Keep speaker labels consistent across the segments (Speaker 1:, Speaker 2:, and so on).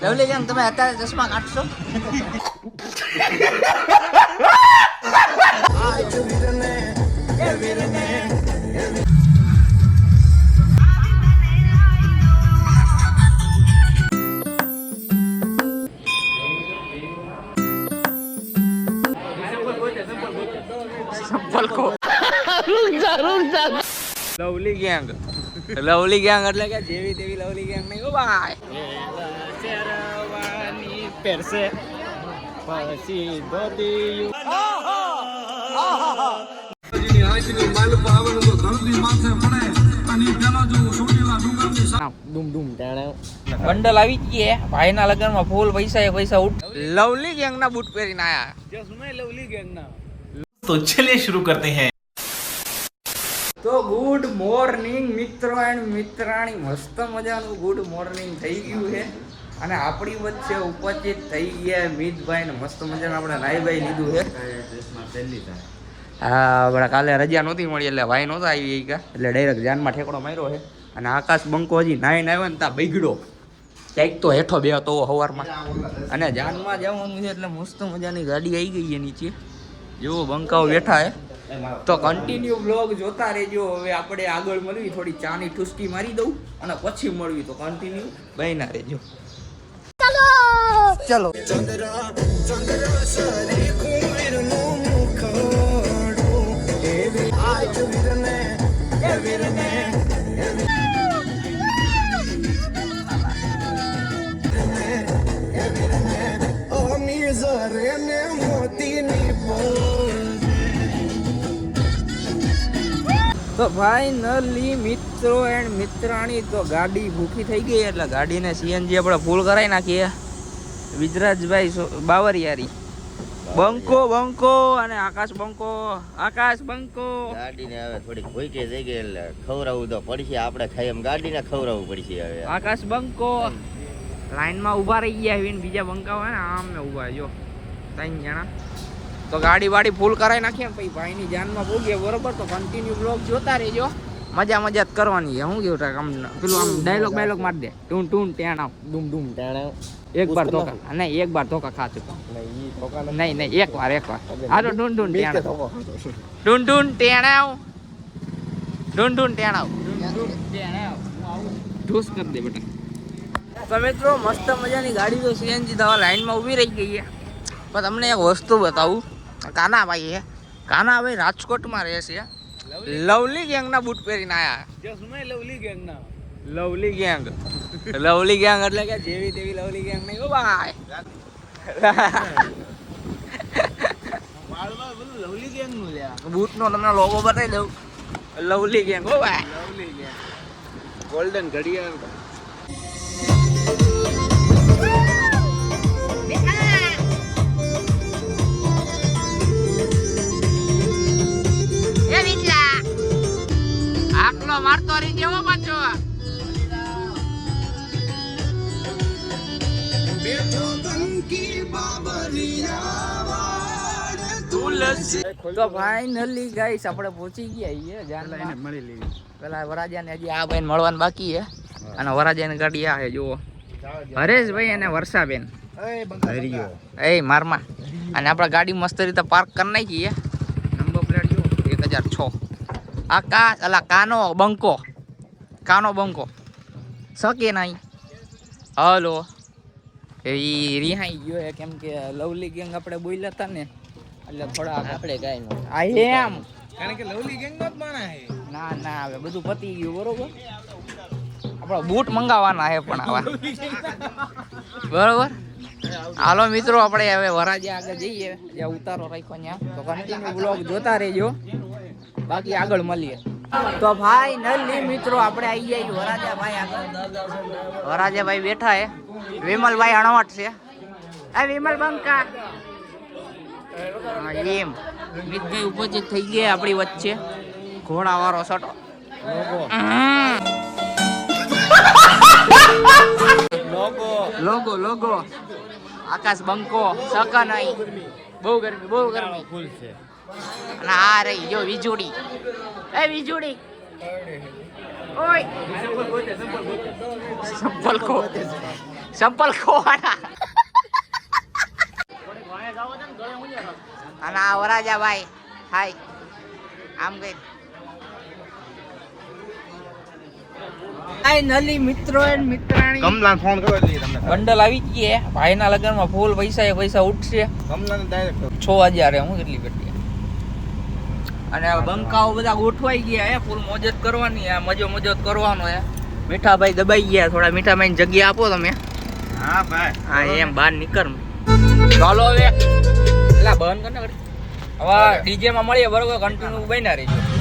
Speaker 1: Lovely gang તમે અત્યારે ચશ્મા કાઢશો? લવલી ગેંગ લવલી ગેંગ એટલે કે જેવી તેવી લવલી ગેંગ નહીં હો ભાઈ. શેરવાની પહેરશે પછી ધોતી બંડલ આવી જ ગયા ભાઈના લગનમાં ફૂલ પૈસા ઉઠ. લવલી ગેંગ ના બૂટ પહેરીને આયા. લવલી ગેંગ ના
Speaker 2: તો ચલિए शुरू करते हैं.
Speaker 1: તો ગુડ મોર્નિંગ મિત્રો એન્ડ મિત્રાણી, મસ્ત મજાનું ગુડ મોર્નિંગ થઈ ગયું છે અને આપણી વચ્ચે ઉપસ્થિત થઈ ગયા મિતભાઈ ને મસ્ત મજાનું આપણે નાઈભાઈ લીધું છે. હા આપણે કાલે રજા નહોતી મળી એટલે ભાઈ નહોતા આવી ગયા એટલે ડાયરેક્ટ જાનમાં ઠેકડો માર્યો છે. અને આકાશ બંકો હજી નાઈને આવ્યો ને ત્યાં બગડ્યો ક્યાંક તો હેઠો બે તો સવારમાં. અને જાનમાં જવાનું છે એટલે મસ્ત મજાની ગાડી આવી ગઈ છે નીચે. જો બંકાઓ બેઠા હે તો કન્ટિન્યુ બ્લોગ જોતા રહેજો. હવે આપણે આગળ મળવી, થોડી ચાની ઠુસકી મારી દઉં અને પછી મળવી, તો કન્ટિન્યુ બન્યા રહેજો. ચલો તો ફાઇનલી મિત્રો એન્ડ મિત્રાણી તો ગાડી ભૂખી થઈ ગઈ એટલે ગાડીને સીએનજી આપણે ફૂલ કરાવી નાખીએ. વિજરાજભાઈ બાવરિયારી બંકો અને આકાશ બંકો
Speaker 3: ગાડીને હવે થોડીક ભૂખી થઈ ગઈ એટલે ખવડાવવું તો પડશે. આપણે ખાઈ એમ ગાડીને ખવડાવવું પડશે. હવે
Speaker 1: આકાશ બંકો લાઈનમાં ઊભા રહી ગયા છે. બીજા બંકા હોય ને આમ ને ઊભા જો 3 જણા. તો ગાડી વાડી ફૂલ કરાવી નાખીએ પછી ભાઈની જાનમાં પોગીએ બરોબર. તો કન્ટિન્યુ બ્લોગ જોતા રહેજો, મજા જ કરવાની છે. હું કેવું આમ પેલું આમ ડાયલોગ માર દે, ટૂન ટૂન ટેણાવ ડૂમ ડૂમ ટેણાવ. એક બાર ધોકા નહીં, એક બાર ધોકા ખા ચૂકા નહીં, એક વાર હા તો ટૂન ટૂન ટેણાવ ઢૂસ કરી દે બેટા. તો મિત્રો મસ્ત મજાની ગાડી તો સીએનજી દવા લાઈનમાં ઊભી રહી ગઈ છે. પણ તમને એક વસ્તુ બતાવું. કાનાભાઈ છે, કાનાભાઈ રાજકોટમાં રહે છે. લવલી ગેંગના બૂટ પહેરીને આયા. લવલી ગેંગ એટલે કે જેવી તેવી લવલી ગેંગ નહીં હો ભાઈ. લવલી ગેંગ નું બૂટ નો તમને લોગો બતાવી દઉં. લવલી ગેંગ હો ભાઈ. લવલી ગેંગ ગોલ્ડન ઘડિયાળ. આકલો મારતો રહી જેવો પાછો. તો ફાઇનલી ગાઈસ આપણે પહોંચી ગયા છીએ જાનમાં. મળી લેવી પેલા વરાજાને હજી આ ભાઈને મળવાનું બાકી છે. અને વરાજાની ગાડી આ છે જુઓ, હરેશભાઈ અને વર્ષાબેન એ મારમાં. અને આપણે ગાડી મસ્ત રીતે પાર્ક કરી નાખીએ. નંબર પ્લેટ જો 1006. આ કાનો બંકો શકે નહીં. હલો એ રિહાઈ ગયો છે કેમ કે લવલી ગેંગ આપણે બોલ્યા હતા ને એટલે થોડા આપણે કાંઈ નો એમ કારણ કે લવલી ગેંગ નો જ માણા છે. ના હવે બધું પતી ગયું બરોબર. આપણા બૂટ મંગાવવાના છે પણ આવા બરોબર. હાલો મિત્રો આપણે હવે વરાજા આગળ જઈએ, જ્યાં ઉતારો રાખ્યો ત્યાં. તો કન્ટિન્યુ બ્લોગ જોતા રહેજો, બાકી આગળ મળીએ. તો ફાઇનલી મિત્રો આપણે આવી ગયા વરાજાભાઈ આગળ. વરાજાભાઈ બેઠા હે. વિમલભાઈ અણવટ છે. આ વિમલ બંકા એમ મિતભાઈ ઉપસ્થિત થઈ ગયા આપણી વચ્ચે. ઘોડાવાળો સટો લોગો આકાશ બંકો સકા નહીં. બહુ ગરમી ફૂલ છે. અને આ રહી જો વીજળી. ઓય સંપલ કો ચંપલ ખોવાના અને આ વરાજા ભાઈ હાય આમ ગઈ ફાઇનલી મિત્રો એન્ડ મિત્રાણી
Speaker 3: કમલા ફોન કરો એટલે તમને
Speaker 1: બંડલ આવી ગઈ હે ભાઈના લગનમાં ફૂલ પૈસા ઉઠશે
Speaker 3: કમલાને ડાયરેક્ટ
Speaker 1: 6000 હું કેટલી બેટી અને આ બંકાઓ બધા ગોઠવાઈ ગયા હે ફૂલ મોજત કરવાની આ મજો કરવાનો હે મીઠા ભાઈ દબાઈ ગયા થોડા મીઠા ભાઈ જગ્યા આપો તમે
Speaker 3: હા ભાઈ
Speaker 1: હા એમ બહાર નીકળ ચાલો હવે એલા બંધ કર ને હવે ડીજે માં મળીએ બરોબર કન્ટિન્યુ બન્યા રહેજો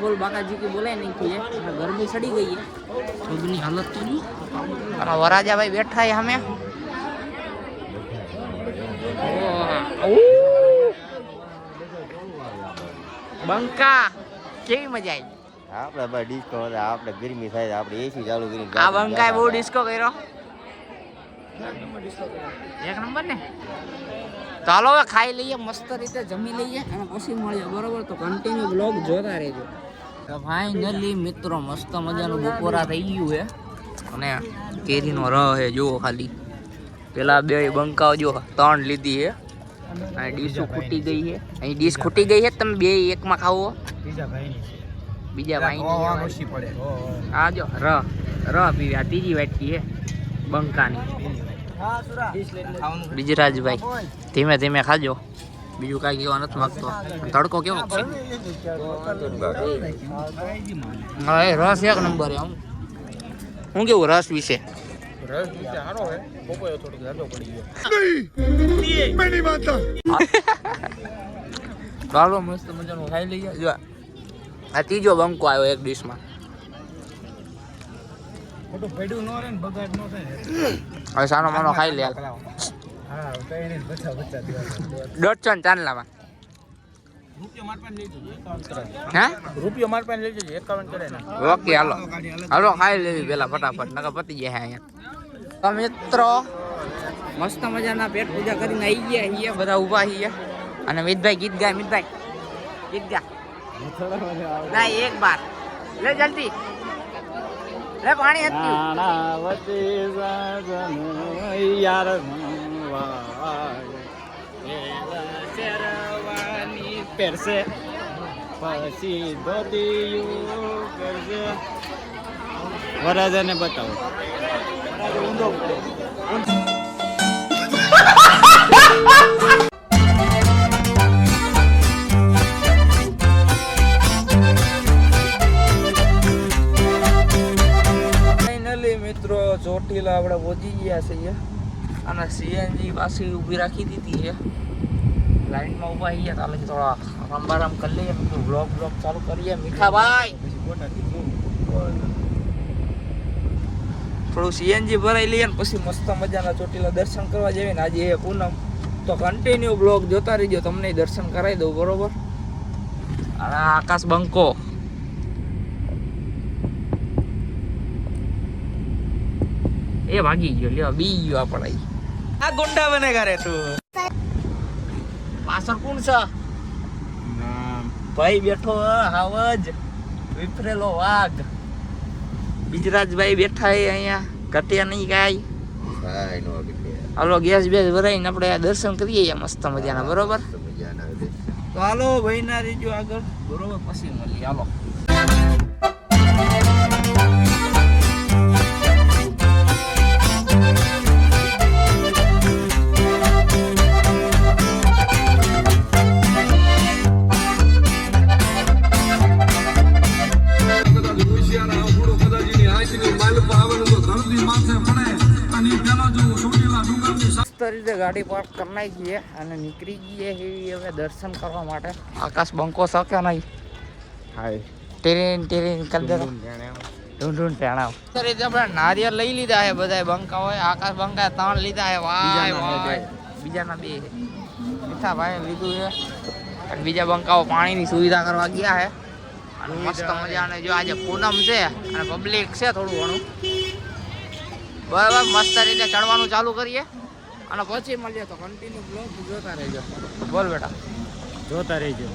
Speaker 1: बोल बाकाजी की बोला नहीं थी गर्मी सड़ी गई है खुदनी हालत तो नहीं और वराजा भाई बैठा है हमें બંકા કેવી મજા આવી
Speaker 3: આપણે ભાઈ ડિસ્કો આપણે ગરમી થાય આપણે એસી ચાલુ કરી
Speaker 1: આ બંકાએ બહુ ડિસ્કો કર્યો એક નંબર ને ચાલો હવે ખાઈ લઈએ મસ્ત રીતે જમી લઈએ અને પછી મળીએ બરોબર તો કન્ટિન્યુ બ્લોગ જોતા રહેજો તો ફાઇનલી મિત્રો મસ્ત મજાનું બપોરા થઈ ગયું છે અને કેરીનો રહ છે જુઓ ખાલી પેલા બે બંકાઓ જો 3 લીધી છે અને ડીશો ખૂટી ગઈ છે અહીં ડીશ ખૂટી ગઈ છે તમે બે એકમાં ખાવો બીજા ભાઈ આ જો રહ પીવી આ ત્રીજી વાટકી છે બંકાની બીજરાજભાઈ ધીમે ધીમે ખાજો બીજું કાંઈ કહેવા નથી માંગતો તડકો કેવો છે હા એ રસ એક નંબર એમ હું કેવું રસ વિશે ચાલો મસ્ત મજાનું ખાઈ લઈએ જો આ ત્રીજો બંકો આવ્યો એક ડીશમાં હવે સાનો માનો ખાઈ લે દોઢસો ને ચાંદલામાં
Speaker 4: રૂપિયો માર પાસે લઈ જજો 51 કરે ને
Speaker 1: ઓકે હાલો ખાઈ લેવી પેલા ફટાફટ નકર પતી જાય અહીંયા તો મિત્રો મસ્ત મજાના પેટ પૂજા કરીને આવી ગયા અહીંયા બધા ઊભા છીએ અને મિતભાઈ ગીત ગાય મિતભાઈ ગીત ગા ના એક બાર લે જલ્દી લે પાણી હતી
Speaker 4: યાર પહેરશે પછી ધોતિયું કરશે વરાજાને બતાવો
Speaker 1: ફાઇનલી મિત્રો ચોટીલા આપણે પહોંચી ગયા છીએ અને સીએનજી પાસે ઊભી રાખી દીધી છે લાઈનમાં ઊભા છીએ તાલે થોડા રંબારામ કરી લઈએ બ્લોગ ચાલુ કરીએ મીઠાભાઈ થોડું સીએનજી ભરાઈ લઈએ ને પછી મસ્ત મજાના ચોટીલા દર્શન કરવા જઈએ ને આજે એ પૂનમ તો કન્ટિન્યુ બ્લોગ જોતા રહીજો તમને દર્શન કરાવી દઉં બરોબર અને આકાશ બંકો એ ભાગી ગયો લ્યો બી ગયો આપણે
Speaker 4: આ ગુંડા બનેગા રે તું
Speaker 1: પાછળ કોણ છે ભાઈ બેઠો હાવજ વિફરેલો વાઘ. બિજરાજભાઈ બેઠા એ અહીંયા ઘટ્યા નહીં કાંઈ.
Speaker 3: કાંઈ નો બગડે.
Speaker 1: હાલો ગેસ બેસ ભરાઈને આપણે આ દર્શન કરીએ મસ્ત મજાના, બરોબર?
Speaker 3: મજાના આવે.
Speaker 1: તો હાલો ભાઈ ના રેજો આગળ, બરોબર? પછી મળીએ, હાલો. રીતે ગાડી પાર્ક કરી નાખીએ અને નીકળી ગઈએ હવે દર્શન કરવા માટે. આકાશ બંકો શકે નહીં.
Speaker 4: હાય
Speaker 1: ટેરેન કરી દે. ઢૂંઢ ટેણાવ. રીતે આપણે નારિયેળ લઈ લીધા છે બધા બંકા હોય. આકાશ બંકા 3 લીધા છે. વાય બીજાના 2 છે. મીઠા ભાઈ લીધું છે અને બીજા બંકાઓ પાણીની સુવિધા કરવા ગયા છે. અને મસ્ત મજાને જો આજે પૂનમ છે અને પબ્લિક છે થોડું ઘણું, બરાબર. મસ્ત રીતે ચડવાનું ચાલુ કરીએ અને પછી મળીએ. તો કન્ટિન્યુ બ્લોગ જોતા રહેજો. બોલ બેટા.
Speaker 4: જોતા રહેજો.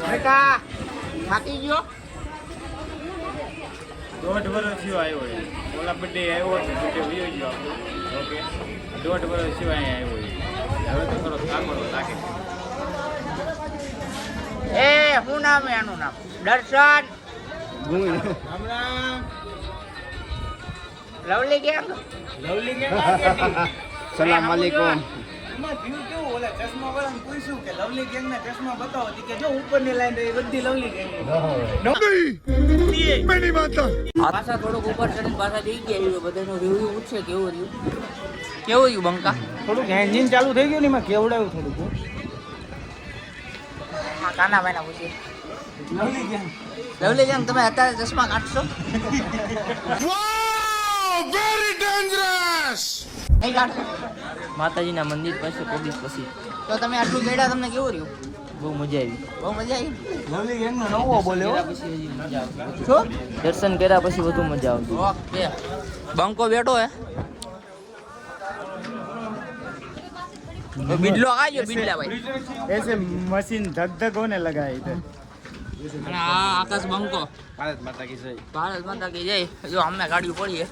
Speaker 1: બેટા થાકી ગયો?
Speaker 4: 1.5 વર્ષ થયો આવ્યો છે. ઓલા બર્થડે આવ્યો હતો, બર્થડે વયો ગયો આપણો. ઓકે 1.5 વર્ષ થયો અહીંયા આવ્યો છે. હવે તો થોડો થાકડો લાગે.
Speaker 1: એ શું નામ એનું નામ? દર્શન.
Speaker 4: હમણાં
Speaker 1: લવલી ગેંગ.
Speaker 4: લવલી કે
Speaker 1: સલામ વાલેકુમ.
Speaker 4: એમાં થયું કેવું, ઓલા ચશ્મા વાળાને પૂછ્યું કે લવલી ગેંગના ચશ્મા બતાવો, તો કે જો ઉપરની લાઈન રહી બધી લવલી ગેંગ.
Speaker 1: પાછા થોડુંક ઉપર ચડીને પાછા જઈ ગયા. બધાનો રિવ્યુ પૂછે કેવું રહ્યું બંકા?
Speaker 4: થોડુંક એન્જિન ચાલુ થઈ ગયું ને એમાં કેવડાયું થોડુંક.
Speaker 1: હા કાના ભાઈ ના પૂછીએ.
Speaker 4: લવલી ગેંગ
Speaker 1: લવલી ગેંગ તમે અત્યારે ચશ્મા કાઢશો? નહીં કાઢશો?
Speaker 5: માતાજીના મંદિર પાસે પોલીસ પછી
Speaker 1: તો તમે આટલું ચડ્યા, તમને કેવું રહ્યું?
Speaker 5: બહુ મજા આવી.
Speaker 1: બહુ મજા આવી.
Speaker 4: લવલી ગેંગનો નવો બોલ્યો.
Speaker 5: કર્યા પછી હજી મજા આવતી.
Speaker 1: શું?
Speaker 5: દર્શન કર્યા પછી વધુ મજા આવતી.
Speaker 1: ઓકે. બંકો બેઠો હે. बिडलो आ गयो बिडला भाई
Speaker 4: ऐसे मशीन धक धक होने लगा है इधर.
Speaker 1: અને આ આકાશ બંકો.
Speaker 4: ભારત માતા કી જય.
Speaker 1: ભારત માતા કી જય. જો અમને ગાડી પડી છે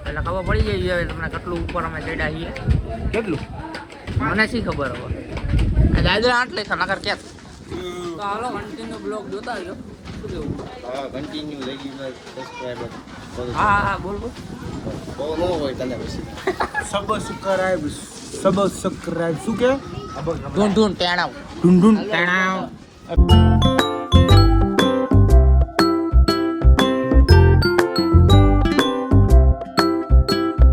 Speaker 1: એટલે ખબર પડી જાય હવે તમને કેટલું ઉપર અમે ચડ્યા છીએ.
Speaker 4: કેટલું
Speaker 1: મને શી ખબર હવે. દાદા આટલે છે નકર કે. તો હાલો કન્ટિન્યુ બ્લોગ જોતા રહ્યો. શું કેવું?
Speaker 3: હા કન્ટિન્યુ લઈ ગયું સબસ્ક્રાઇબર.
Speaker 1: હા હા બોલ બોલ.
Speaker 3: બહુ ન હોય તને પછી.
Speaker 4: સબસ્ક્રાઇબ શું કે
Speaker 1: ઢૂંઢ ટેણાવ.
Speaker 4: ઢૂંઢું તણાવ.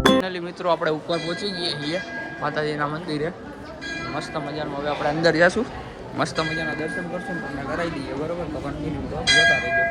Speaker 1: ફાઇનલી મિત્રો આપણે ઉપર પહોંચી ગયા છીએ માતાજીના મંદિરે. મસ્ત મજાનું હવે આપણે અંદર જઈશું, મસ્ત મજાના દર્શન કરશું, તમને કરાવી દઈએ, બરોબર? તો કન્ટિન્યુ જોતા રહેજો.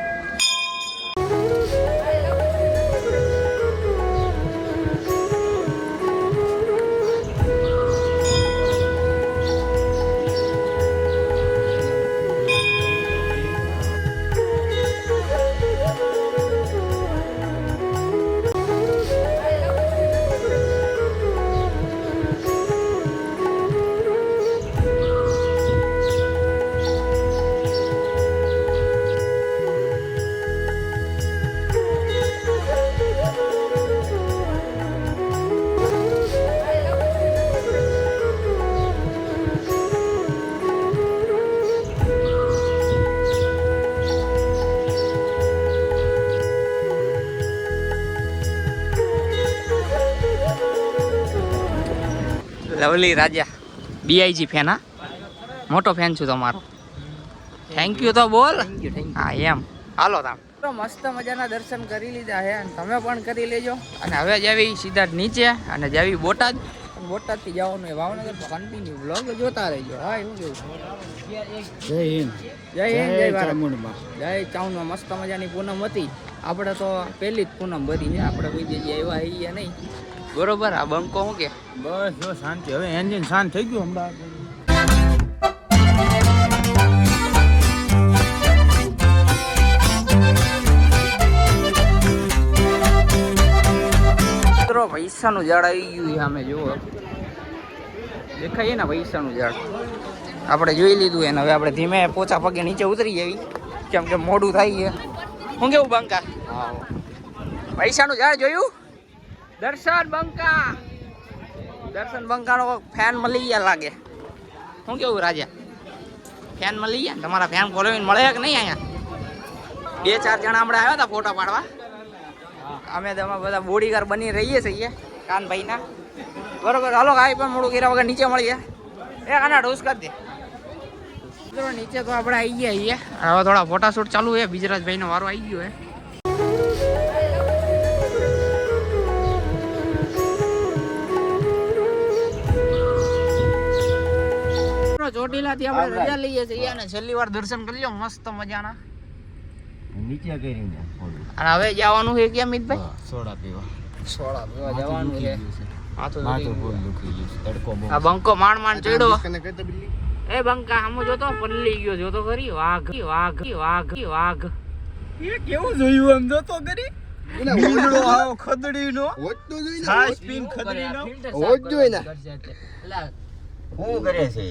Speaker 1: લવલી રાજા બીઆઈજી ફેન. હા મોટો ફેન છું તમારો. થેન્ક યુ તો બોલ. હા એમ. હાલો તમે મસ્ત મજાના દર્શન કરી લીધા છે અને તમે પણ કરી લેજો. અને હવે જાવી સીધા નીચે અને જાવી બોટાદ. બોટાદથી જવાનું એ ભાવનગર. કન્ટિન્યુ બ્લોગ જોતા રહેજો. હા એવું કેવું?
Speaker 4: જય હિન્દ.
Speaker 1: જય હિન્દ, જય ભારત.
Speaker 4: ચામુંડમાં.
Speaker 1: જય ચાઉનમાં મસ્ત મજાની પૂનમ હતી. આપણે તો પહેલી જ પૂનમ ભરી છે, આપણે કોઈ જગ્યાએ એવા હઈએ નહીં, બરોબર? આ બંકો શું કે?
Speaker 4: બસ જો શાંતિ. હવે એન્જિન શાંત થઈ ગયું હમણાં.
Speaker 1: પૈસાનું ઝાડ આવી ગયું છે સામે જુઓ દેખાય ને પૈસાનું ઝાડ આપણે જોઈ લીધું એને હવે આપણે ધીમે પોચા પગે નીચે ઉતરી જવી કેમ કે મોડું થાય છે શું કેવું બંકા પૈસાનું ઝાડ જોયું દર્શન બંકાનો ફેન મળી ગયા લાગે શું કેવું રાજા ફેન મળી ગયા તમારા ફેન ફોલોવીને મળે કે નહીં અહીંયા 2-4 જણા હમણાં આવ્યા હતા ફોટા પાડવા અમે તો એમાં બધા બોડીગાર્ડ બની રહીએ છીએ કાનભાઈના બરોબર હાલો કાંઈ પણ મોડું કર્યા વગર નીચે મળીએ એ આના ઢોસ કરી દે મિત્રો નીચે તો આપણે આવી ગયા છીએ હવે થોડા ફોટાશૂટ ચાલુ છે બીજરાજભાઈનો વારો આવી ગયો છે ચોટીલાથી આપણે રજા લઈએ છીએ અને છેલ્લી વાર દર્શન કરી લો મસ્ત મજાના
Speaker 3: નીચે કરીને
Speaker 1: અને હવે જવાનું છે ક્યાં મિતભાઈ
Speaker 3: સોડા પીવા
Speaker 1: જવાનું છે
Speaker 3: માથું બહુ દુખી ગયું છે તડકો બહુ
Speaker 1: આ બંકો માંડ ચડ્યો એ બંકા આમ જોતો પલ્લી ગયો જોતો ખરી વાઘ એ કેવું જોયું આમ જોતો કરી
Speaker 4: મીંડળો આવો ખદડીનો ખાસ પીન ખદડીનો
Speaker 3: હોજ જોઈ ને શું કરે છે